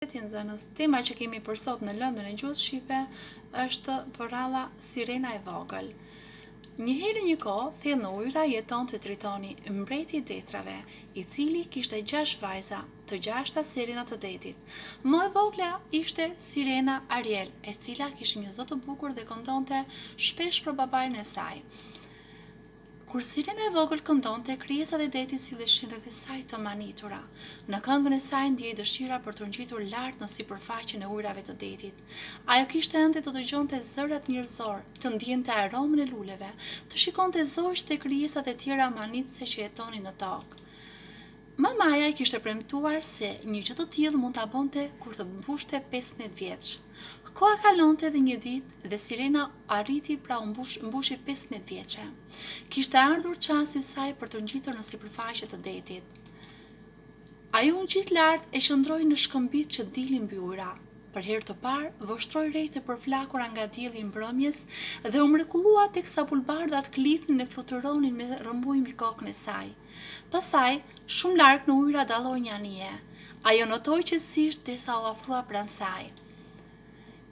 Zënës, tema që kemi për sot në lëndën e gjuhës shqipe është përralla Sirena e vogël. Një herë një kohë, thellë në ujëra jetonte Tritoni, mbreti i detrave, i cili kishte 6 vajza, të gjashta sirena të detit. Më e vogla ishte Sirena Ariel, e cila kishte një zë të bukur dhe këndonte shpesh për babain e saj. Kur Sirena e vogël këndonte, krijesat e detit silleshin rreth saj të manitura. Në këngën e saj ndiej dëshira për të ngjitur lart në sipërfaqen e ujrave të detit. Ajo kishte ende të dëgjonte zërat njerëzor, të ndjente aromën e luleve, të shikonte zogjt e krijesat e tjera manitëse që jetonin në tokë. Mamaja i kishte premtuar se një gjë të tillë mund ta bënte kur të mbushte 15 vjeç. Koha kalonte dhe një ditë dhe Sirena arriti pra mbushi 15 vjeçe. Kishte ardhur çasti i saj për të ngjitur në sipërfaqe të detit. Ajo u ngjit lart e qëndroi në shkëmbit që dilin mbi ujëra. Për herë të parë, vështroi rreth e përflakura nga dielli i mbrëmjes dhe u mrekullua teksa pulbardat klithnin e fluturonin me rrëmuj mbi kokën e saj. Pastaj, shumë larg në ujëra dalloi një anije. Ajo notoi qetësisht derisa u afrua pranë saj.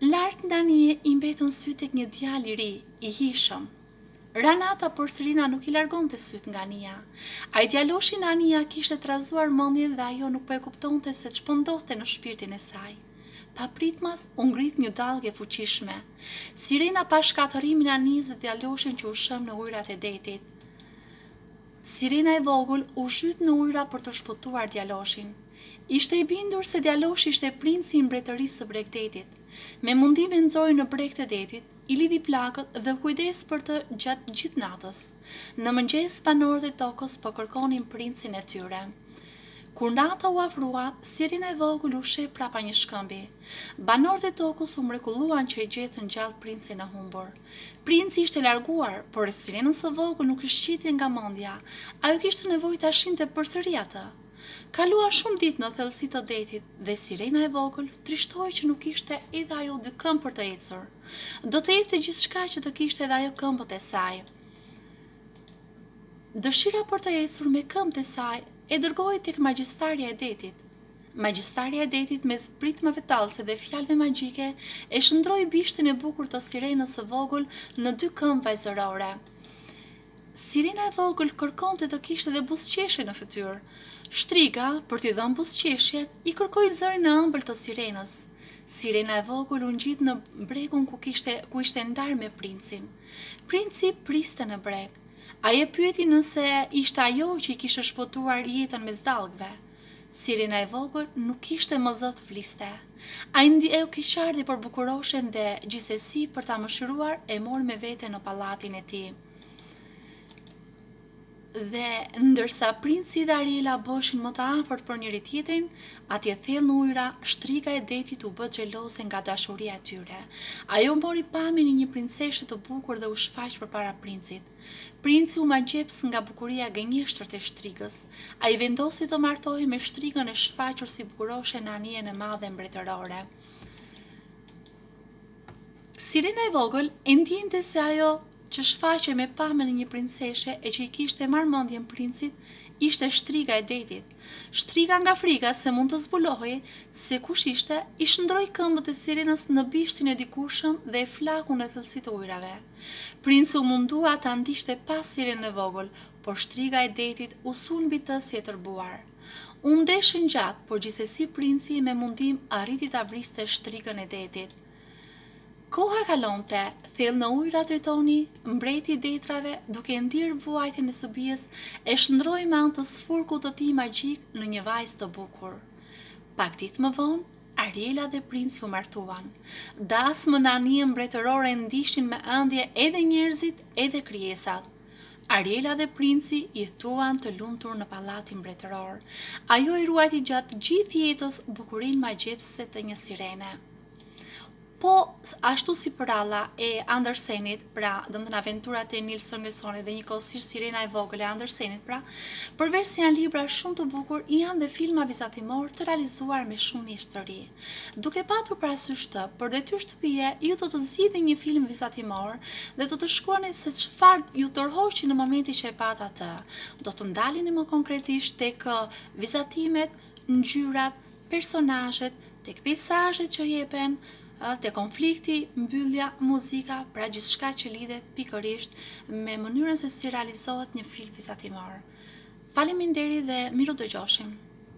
Lart nga anije i mbetën sytë tek një djalë i ri, i hishëm. Ranata por Sirena nuk i largonte sytë nga anija. Ai djaloshi në anija kishte trazuar mendjen dhe ajo nuk po e kuptonte se ç'po ndodhte në shpirtin e saj. Pa pritmas, u ngrit një dallgë e fuqishme. Sirena pa shkatërimin e anijës dhe djaloshin që u shëm në ujërat e detit. Sirena e vogël u zhyt në ujëra për të shpëtuar djaloshin. Ishte i bindur se djaloshi ishte princi i mbretërisë së Bregdetit. Me mundime nxori në breg të detit, i lidhi plagët dhe kujdes për të gjatë gjithë natës. Në mëngjes banorët e tokës po kërkonin princin e tyre. Kur nata u afrua, Sirena e vogël u sheh prapa një shkëmbi. Banorët e tokës u mrekulluan që e gjetën gjallë princin e humbur. Princi ishte larguar, por Sirenës së vogël nuk i shqitej nga mendja. Ajo kishte nevojë ta shinte përsëri atë. Kaluan shumë ditë në thellësi të detit dhe Sirena e vogël trishtoi që nuk kishte edhe ajo dy këmbë për të ecur. Do të jepte gjithçka që të kishte edhe ajo këmbët e saj. Dëshira për të ecur me këmbët e saj e dërgoi tek magjistarja e detit. Magjistarja e detit me zbritje metallëse dhe fjalëve magjike e shndroi bishtin e bukur të Sirenës së vogël në dy këmbë vajzërore. Sirena e vogël kërkonte të kishte dhe buzëqeshje në fytyrë. Shtriga, për t'i dhënë buzëqeshjen, i kërkoi zërin e ëmbël të Sirenës. Sirena e vogël u ngjit në bregun ku ishte ndarë me princin. Princi priste në breg. Ai e pyeti nëse ishte ajo që i kishte shpëtuar jetën mes dallgëve. Sirena e vogël nuk kishte më zë të fliste. Ai ndjeu keqardhje për bukuroshen dhe gjithsesi për ta mëshiruar e mori me vete në pallatin e tij. Dhe ndërsa princi dhe Ariela bëshin më të afërt për njëri tjetrin, atje thellë në ujëra, shtriga e detit u bë xhelose nga dashuria e tyre. Ajo mori pamjen e një princeshe të bukur dhe u shfaq përpara princit. Princi u magjeps nga bukuria gënjeshtër të shtrigës. Ai vendosi të martohej me shtrigën e shfaqur si bukuroshe në anijen e madhe mbretërore. Sirena e vogël e ndjente se ajo që shfaqe me pamjen e një princeshe e që i kishte marrë mendjen princit, ishte shtriga e detit. Shtriga nga frika se mund të zbulohej se kush ishte, i shndroi këmbët e Sirenës në bishtin e dikushëm dhe e flakun në thellësitë e ujrave. Princi u mundua ta ndiqte pas Sirenën e vogël, por shtriga e detit u sul mbi të si e tërbuar. U ndeshën gjatë, por gjithsesi princi me mundim arriti ta vriste shtrigën e detit. Koha kalonte, thellë në ujëra Tritoni, mbreti i detrave, duke ndirë vuajtjen e së bijës, e shndroi me anë të sfurkut të tij magjik në një vajzë të bukur. Pak ditë më vonë, Ariela dhe princi u martuan. Dasmë në anijen mbretërore ndiqnin me ëndje edhe njerëzit edhe krijesat. Ariela dhe princi jetuan të lumtur në pallatin mbretëror. Ajo i ruajti gjatë gjithë jetës bukurinë magjepse të një sirene. Po, ashtu si përralla e Andersenit, pra dëmtën aventurat e Nilsonit dhe njëkohësisht Sirena e vogël e Andersenit, pra, përveç se janë libra shumë të bukur, janë dhe filma vizatimor të realizuar me shumë mjeshtri. Duke patur parasysh të, për detyrë shtëpie, ju do të zgjidhni një film vizatimor dhe do të shkruani se çfarë ju tërhoqi në momentin që e pat atë. Do të ndaleni më konkretisht tek vizatimet, ngjyrat, personazhet, tek pejsazhet që jepen, te konflikti, mbyllja, muzika, pra gjithçka që lidhet pikërisht me mënyrën se si realizohet një film vizatimor. Faleminderit dhe miru dëgjoshim.